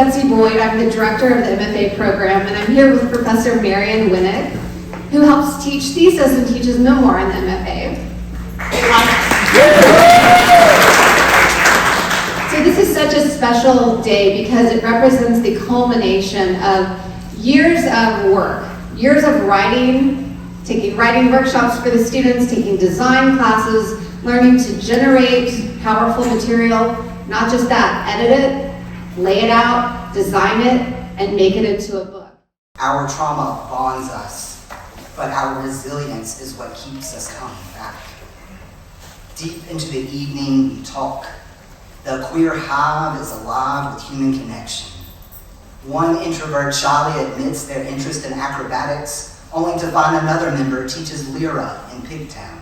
Betsy Boyd. I'm the director of the MFA program, and I'm here with Professor Marion Winnick, who helps teach thesis and teaches memoir in the MFA. So this is such a special day because it represents the culmination of years of work, years of writing, taking writing workshops for the students, taking design classes, learning to generate powerful material, not just that, edit it, lay it out, design it, and make it into a book. Our trauma bonds us, but our resilience is what keeps us coming back. Deep into the evening, we talk. The queer hive is alive with human connection. One introvert shyly admits their interest in acrobatics, only to find another member teaches Lyra in Pigtown.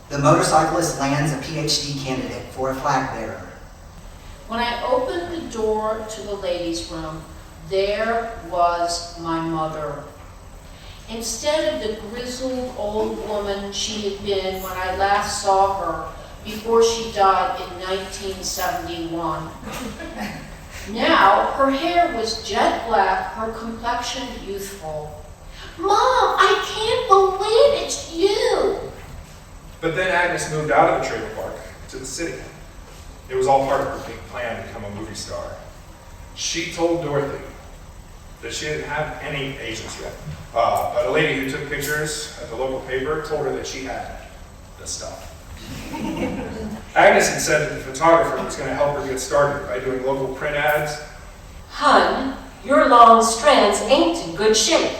The motorcyclist lands a PhD candidate for a flag bearer. When I opened the door to the ladies' room, there was my mother. Instead of the grizzled old woman she had been when I last saw her before she died in 1971. Now, her hair was jet black, her complexion youthful. Mom, I can't believe it's you! But then Agnes moved out of the trailer park to the city. It was all part of her big plan to become a movie star. She told Dorothy that she didn't have any agents yet, but a lady who took pictures at the local paper told her that she had the stuff. Agnes had said that the photographer was going to help her get started by doing local print ads. Hun, your long strands ain't in good shape.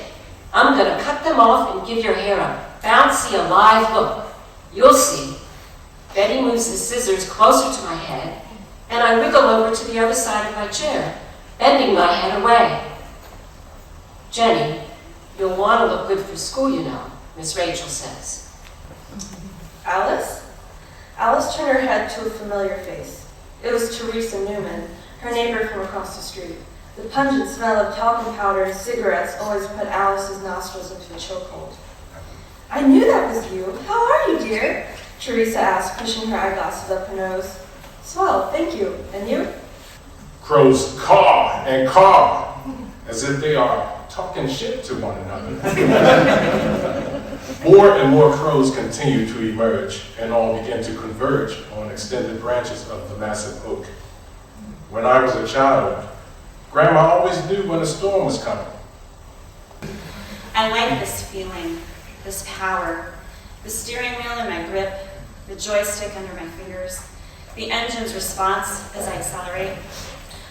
I'm going to cut them off and give your hair a bouncy, alive look. You'll see. Betty moves the scissors closer to my head, and I wiggle over to the other side of my chair, bending my head away. Jenny, you'll want to look good for school, you know, Miss Rachel says. Alice? Alice turned her head to a familiar face. It was Teresa Newman, her neighbor from across the street. The pungent smell of talcum powder and cigarettes always put Alice's nostrils into a chokehold. I knew that was you. How are you, dear? Teresa asked, pushing her eyeglasses up her nose. Swell, thank you. And you? Crows caw and caw, as if they are talking shit to one another. More and more crows continue to emerge, and all begin to converge on extended branches of the massive oak. When I was a child, Grandma always knew when a storm was coming. I like this feeling, this power, the steering wheel in my grip, the joystick under my fingers, the engine's response as I accelerate.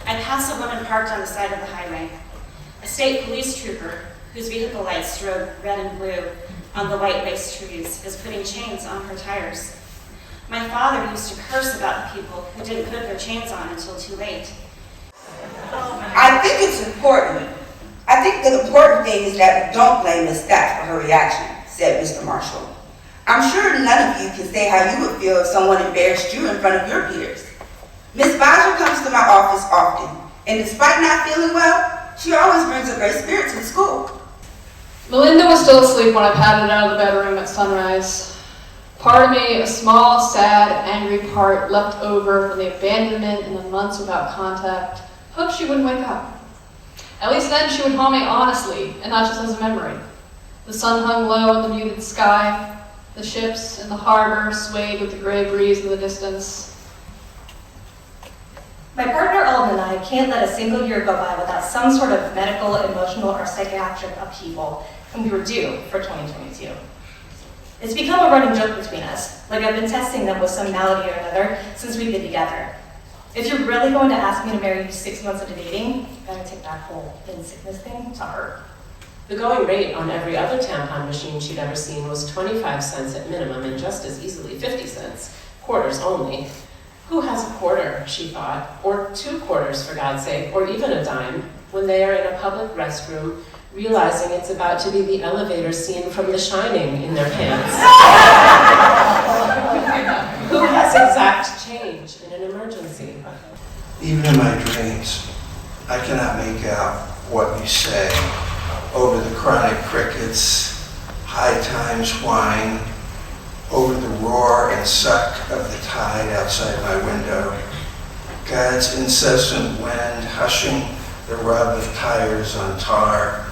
I pass a woman parked on the side of the highway. A state police trooper, whose vehicle lights strode red and blue on the white lace trees, is putting chains on her tires. My father used to curse about the people who didn't put their chains on until too late. I think it's important. I think the important thing is that we don't blame Miss Scott for her reaction, said Mr. Marshall. I'm sure none of you can say how you would feel if someone embarrassed you in front of your peers. Miss Bowser comes to my office often, and despite not feeling well, she always brings a great spirit to school. Melinda was still asleep when I padded out of the bedroom at sunrise. Part of me, a small, sad, angry part left over from the abandonment and the months without contact, hoped she wouldn't wake up. At least then she would haunt me honestly, and not just as a memory. The sun hung low in the muted sky. The ships in the harbor swayed with the gray breeze in the distance. My partner Alden and I can't let a single year go by without some sort of medical, emotional, or psychiatric upheaval, and we were due for 2022. It's become a running joke between us, like I've been testing them with some malady or another since we've been together. If you're really going to ask me to marry you 6 months into dating, you gotta take that whole in-sickness thing to heart. The going rate on every other tampon machine she'd ever seen was 25 cents at minimum and just as easily 50 cents, quarters only. Who has a quarter, she thought, or 2 quarters for God's sake, or even a dime, when they are in a public restroom, realizing it's about to be the elevator scene from The Shining in their pants. Who has exact change in an emergency? Even in my dreams, I cannot make out what you say. Over the chronic crickets, high times whine, over the roar and suck of the tide outside my window. God's incessant wind hushing the rub of tires on tar,